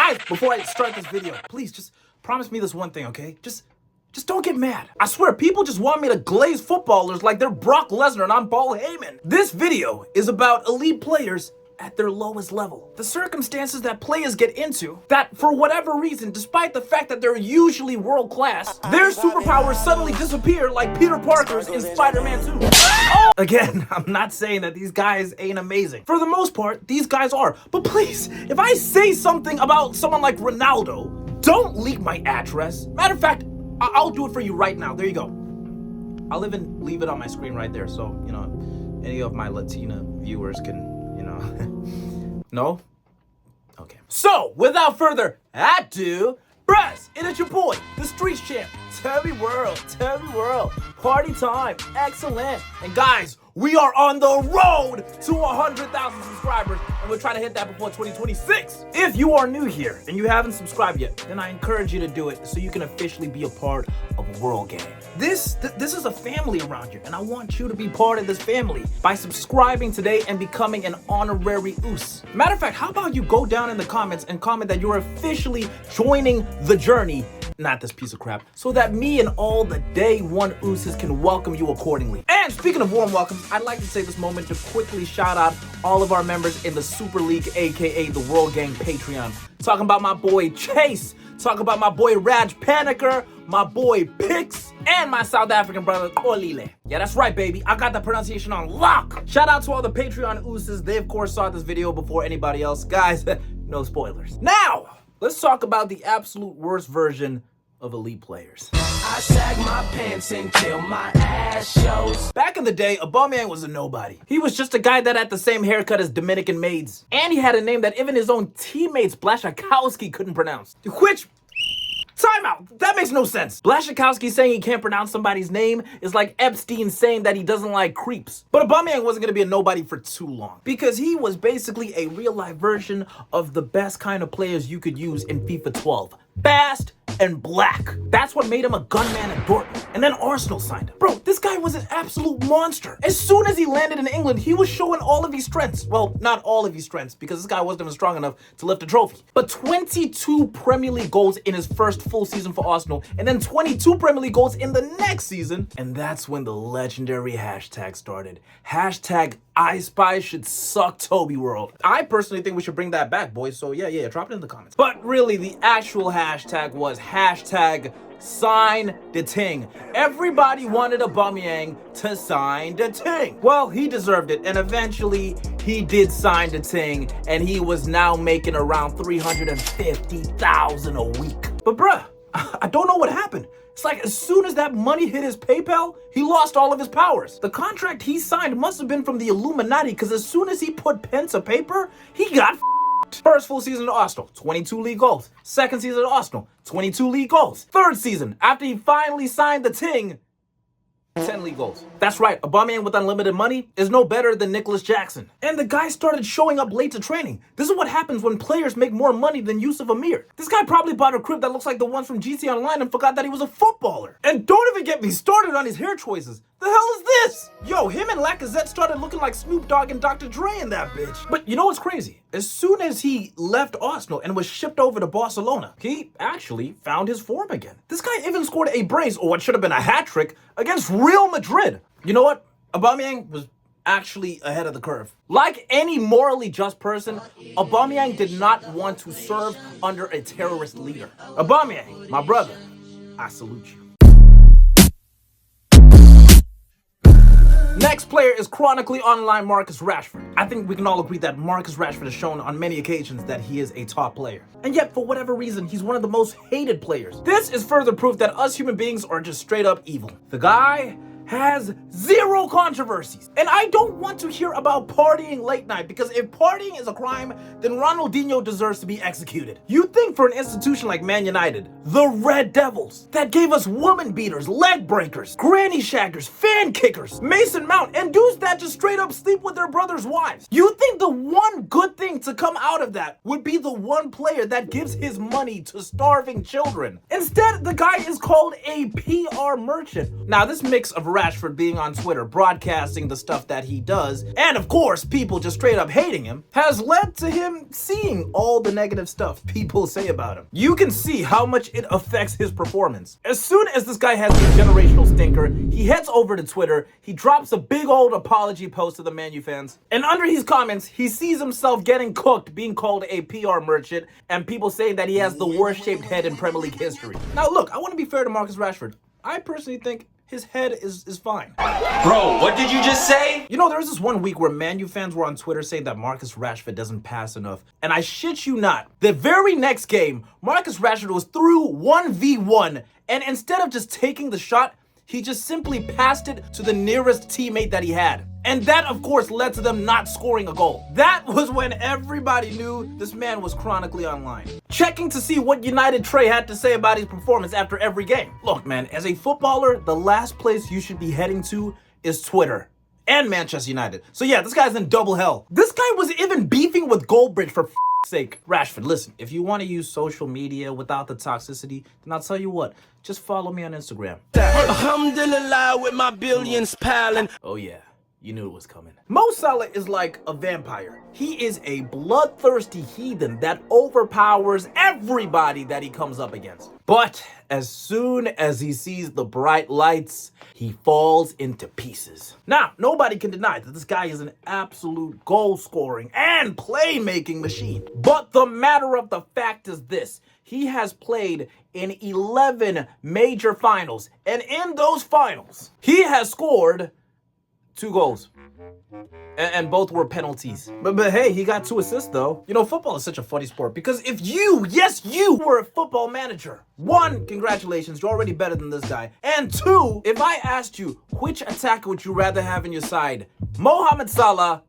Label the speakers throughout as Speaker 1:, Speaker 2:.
Speaker 1: Guys, before I start this video, please just promise me this one thing, okay? Just don't get mad. I swear, people just want me to glaze footballers like they're Brock Lesnar and I'm Paul Heyman. This video is about elite players at their lowest level. The circumstances that players get into that, for whatever reason, despite the fact that they're usually world class, their superpowers suddenly disappear like Peter Parker's in Spider-Man 2. Oh! Again, I'm not saying that these guys ain't amazing. For the most part, these guys are. But please, if I say something about someone like Ronaldo, don't leak my address. Matter of fact, I'll do it for you right now. There you go. I'll even leave it on my screen right there so, you know, any of my Latina viewers can, you know. No? Okay. So, without further ado, bruh, it is your boy, the Streets Champ, Terry World, party time, excellent. And guys, we are on the road to 100,000 subscribers, and we're trying to hit that before 2026. If you are new here and you haven't subscribed yet, then I encourage you to do it so you can officially be a part of World Gang. This is a family around here, and I want you to be part of this family by subscribing today and becoming an honorary Oos. Matter of fact, how about you go down in the comments and comment that you're officially joining the journey, not this piece of crap, so that me and all the day one Ooses can welcome you accordingly. And speaking of warm welcomes, I'd like to take this moment to quickly shout out all of our members in the Super League, aka the World Gang Patreon. Talking about my boy Chase, talking about my boy Raj Paniker, my boy Pix, and my South African brother Kolile. Yeah, that's right, baby. I got the pronunciation on lock. Shout out to all the Patreon Ooses. They, of course, saw this video before anybody else. Guys, no spoilers. Now, let's talk about the absolute worst version of elite players. I sag my pants until my ass shows. Back in the day, Aubameyang was a nobody. He was just a guy that had the same haircut as Dominican maids. And he had a name that even his own teammates Blaszczykowski couldn't pronounce. Which, time out, that makes no sense. Blaszczykowski saying he can't pronounce somebody's name is like Epstein saying that he doesn't like creeps. But Aubameyang wasn't gonna be a nobody for too long, because he was basically a real life version of the best kind of players you could use in FIFA 12. Fast and black. That's what made him a gunman at Dortmund. And then Arsenal signed him. Bro, this guy was an absolute monster. As soon as he landed in England, he was showing all of his strengths. Well, not all of his strengths, because this guy wasn't even strong enough to lift a trophy. But 22 Premier League goals in his first full season for Arsenal, and then 22 Premier League goals in the next season. And that's when the legendary hashtag started. Hashtag I Spy should suck Toby World. I personally think we should bring that back, boys. So yeah, drop it in the comments. But really, the actual hashtag was hashtag sign the ting. Everybody wanted Aubameyang to sign the ting. Well, he deserved it, and eventually he did sign the ting, and he was now making around 350,000 a week. But bruh, I don't know what happened. It's like as soon as that money hit his PayPal, he lost all of his powers. The contract he signed must have been from the Illuminati, because as soon as he put pen to paper, he got f***ed. First full season at Arsenal, 22 league goals. Second season at Arsenal, 22 league goals. Third season, after he finally signed the ting, 10 league goals. That's right, Aubameyang with unlimited money is no better than Nicholas Jackson. And the guy started showing up late to training. This is what happens when players make more money than Yusuf Amir. This guy probably bought a crib that looks like the ones from GT Online and forgot that he was a footballer. And don't even get me started on his hair choices. The hell is this? Yo, him and Lacazette started looking like Snoop Dogg and Dr. Dre in that bitch. But you know what's crazy? As soon as he left Arsenal and was shipped over to Barcelona, he actually found his form again. This guy even scored a brace, or what should have been a hat trick, against Real Madrid. You know what? Aubameyang was actually ahead of the curve. Like any morally just person, Aubameyang did not want to serve under a terrorist leader. Aubameyang, my brother, I salute you. Next player is chronically online Marcus Rashford. I think we can all agree that Marcus Rashford has shown on many occasions that he is a top player. And yet, for whatever reason, he's one of the most hated players. This is further proof that us human beings are just straight up evil. The guy has zero controversies. And I don't want to hear about partying late night, because if partying is a crime, then Ronaldinho deserves to be executed. You'd think for an institution like Man United, the Red Devils, that gave us woman beaters, leg breakers, granny shaggers, fan kickers, Mason Mount, and dudes that just straight up sleep with their brothers' wives. You'd think the one good thing to come out of that would be the one player that gives his money to starving children. Instead, the guy is called a PR merchant. Now, this mix of Rashford being on Twitter, broadcasting the stuff that he does, and of course, people just straight up hating him, has led to him seeing all the negative stuff people say about him. You can see how much it affects his performance. As soon as this guy has a generational stinker, he heads over to Twitter, he drops a big old apology post to the Man U fans, and under his comments, he sees himself getting cooked, being called a PR merchant, and people saying that he has the worst shaped head in Premier League history. Now look, I want to be fair to Marcus Rashford. I personally think his head is fine.
Speaker 2: Bro, what did you just say?
Speaker 1: You know, there was this one week where Man U fans were on Twitter saying that Marcus Rashford doesn't pass enough. And I shit you not, the very next game, Marcus Rashford was through 1v1, and instead of just taking the shot, he just simply passed it to the nearest teammate that he had. And that, of course, led to them not scoring a goal. That was when everybody knew this man was chronically online. Checking to see what United Trey had to say about his performance after every game. Look, man, as a footballer, the last place you should be heading to is Twitter and Manchester United. So yeah, this guy's in double hell. This guy was even beefing with Goldbridge for sake. Rashford, listen, if you want to use social media without the toxicity, then I'll tell you what, just follow me on Instagram.
Speaker 2: Alhamdulillah with my billions piling.
Speaker 1: Oh yeah, you knew it was coming. Mo Salah is like a vampire. He is a bloodthirsty heathen that overpowers everybody that he comes up against. But as soon as he sees the bright lights, he falls into pieces. Now, nobody can deny that this guy is an absolute goal-scoring and playmaking machine. But the matter of the fact is this: he has played in 11 major finals, and in those finals, he has scored 2 goals. And both were penalties. But hey, he got 2 assists though. You know, football is such a funny sport because if you, yes, you were a football manager, 1, congratulations, you're already better than this guy. And 2, if I asked you, which attacker would you rather have in your side, Mohamed Salah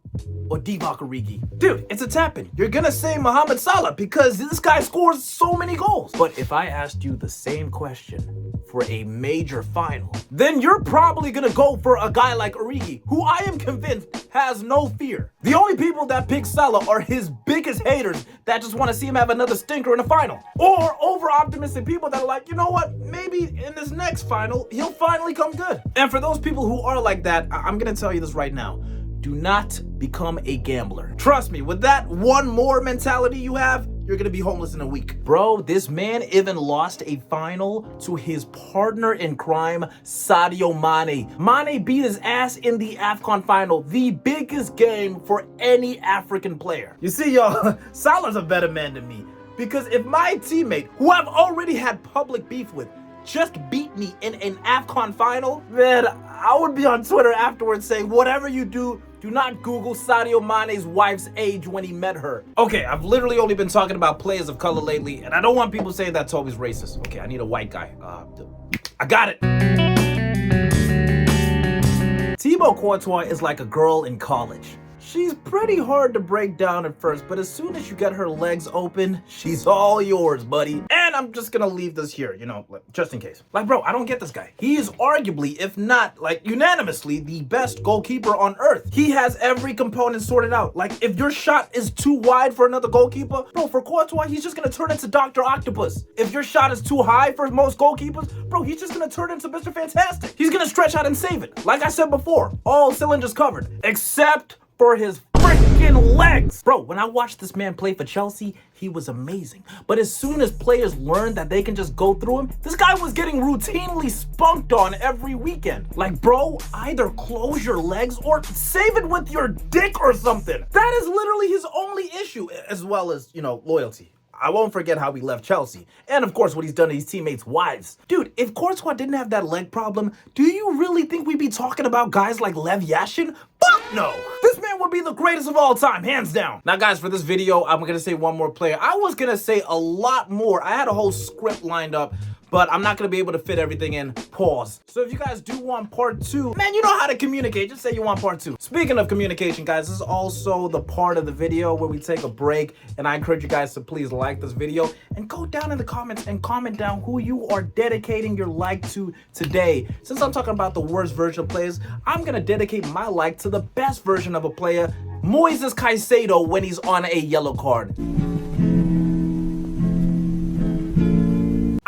Speaker 1: or Divock Origi? Dude, it's a tap-in. You're gonna say Mohamed Salah because this guy scores so many goals. But if I asked you the same question for a major final, then you're probably gonna go for a guy like Origi, who I am convinced has no fear. The only people that pick Salah are his biggest haters that just want to see him have another stinker in the final. Or over-optimistic people that are like, you know what, maybe in this next final, he'll finally come good. And for those people who are like that, I'm gonna tell you this right now. Do not become a gambler. Trust me, with that one more mentality you have, you're gonna be homeless in a week. Bro, this man even lost a final to his partner in crime, Sadio Mane. Mane beat his ass in the AFCON final, the biggest game for any African player. You see, y'all, Salah's a better man than me. Because if my teammate, who I've already had public beef with, just beat me in an AFCON final, man, I would be on Twitter afterwards saying, whatever you do not Google Sadio Mane's wife's age when he met her. Okay, I've literally only been talking about players of color lately, and I don't want people saying that Toby's racist. Okay, I need a white guy. I got it. Thibaut Courtois is like a girl in college. She's pretty hard to break down at first, but as soon as you get her legs open, she's all yours, buddy. And I'm just gonna leave this here, you know, just in case. Like, bro, I don't get this guy. He is arguably, if not, like, unanimously, the best goalkeeper on earth. He has every component sorted out. Like, if your shot is too wide for another goalkeeper, bro, for Courtois, he's just gonna turn into Dr. Octopus. If your shot is too high for most goalkeepers, bro, he's just gonna turn into Mr. Fantastic. He's gonna stretch out and save it. Like I said before, all cylinders covered, except for his freaking legs. Bro, when I watched this man play for Chelsea, he was amazing. But as soon as players learned that they can just go through him, this guy was getting routinely spunked on every weekend. Like, bro, either close your legs or save it with your dick or something. That is literally his only issue, as well as, you know, loyalty. I won't forget how he left Chelsea. And of course, what he's done to his teammates' wives. Dude, if Courtois didn't have that leg problem, do you really think we'd be talking about guys like Lev Yashin? Fuck no! This man would be the greatest of all time, hands down. Now guys, for this video, I'm gonna say one more player. I was gonna say a lot more. I had a whole script lined up, but I'm not gonna be able to fit everything in. Pause. So if you guys do want part 2, man, you know how to communicate. Just say you want part 2. Speaking of communication, guys, this is also the part of the video where we take a break, and I encourage you guys to please like this video and go down in the comments and comment down who you are dedicating your like to today. Since I'm talking about the worst version of players, I'm gonna dedicate my like to the best version of a player, Moises Caicedo, when he's on a yellow card.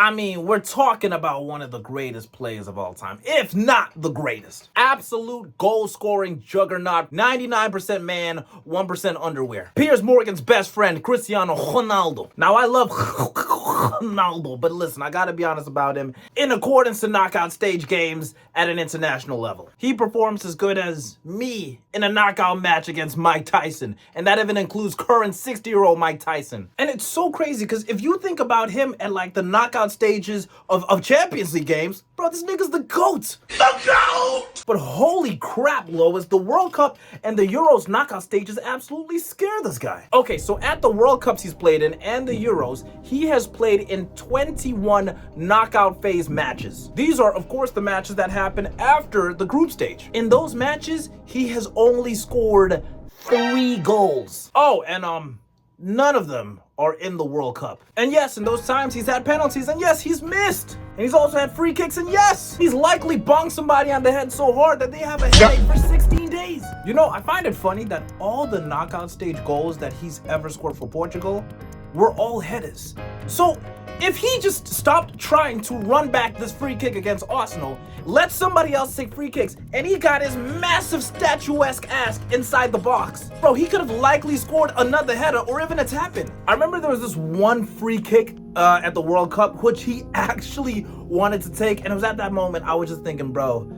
Speaker 1: I mean, we're talking about one of the greatest players of all time, if not the greatest. Absolute goal-scoring juggernaut, 99% man, 1% underwear. Piers Morgan's best friend, Cristiano Ronaldo. Now, I love Ronaldo, but listen, I gotta be honest about him. In accordance to knockout stage games at an international level, he performs as good as me in a knockout match against Mike Tyson, and that even includes current 60-year-old Mike Tyson. And it's so crazy, because if you think about him at like the knockout stages of Champions League games, bro, this nigga's the GOAT. The GOAT! But holy crap, Lois, the World Cup and the Euros knockout stages absolutely scare this guy. Okay, so at the World Cups he's played in and the Euros, he has played in 21 knockout phase matches. These are, of course, the matches that happen after the group stage. In those matches, he has only scored 3 goals. Oh, and none of them are in the World Cup. And yes, in those times he's had penalties, and yes, he's missed. And he's also had free kicks, and yes, he's likely bonked somebody on the head so hard that they have a headache for 16 days. You know, I find it funny that all the knockout stage goals that he's ever scored for Portugal were all headers. So if he just stopped trying to run back this free kick against Arsenal, let somebody else take free kicks, and he got his massive statuesque ass inside the box, bro, he could have likely scored another header or even a tap-in. I remember there was this one free kick at the World Cup which he actually wanted to take, and it was at that moment I was just thinking, bro,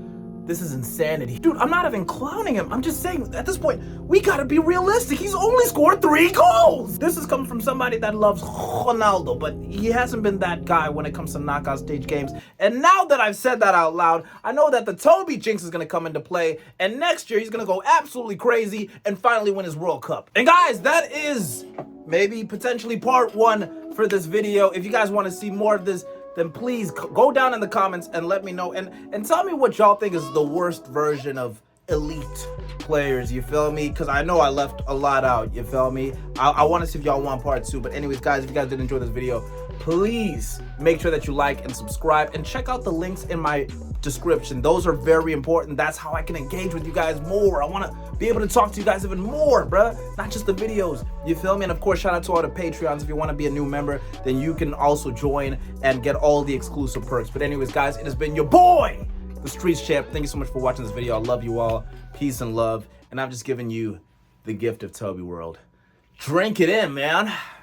Speaker 1: this is insanity. Dude, I'm not even clowning him. I'm just saying, at this point, we gotta be realistic. He's only scored 3 goals. This is coming from somebody that loves Ronaldo, but he hasn't been that guy when it comes to knockout stage games. And now that I've said that out loud, I know that the Toby jinx is gonna come into play, and next year he's gonna go absolutely crazy and finally win his World Cup. And guys, that is maybe potentially part 1 for this video. If you guys want to see more of this, then please go down in the comments and let me know, and tell me what y'all think is the worst version of elite players, you feel me? Because I know I left a lot out, you feel me? I want to see if y'all want part 2. But anyways, guys, if you guys did enjoy this video, please make sure that you like and subscribe, and check out the links in my description. Those are very important. That's how I can engage with you guys more. I want to be able to talk to you guys even more, bruh, not just the videos, you feel me? And of course, shout out to all the Patreons. If you want to be a new member, then you can also join and get all the exclusive perks. But anyways, guys, it has been your boy, the Streets Champ. Thank you so much for watching this video. I love you all. Peace and love. And I've just given you the gift of Toby World. Drink it in, man.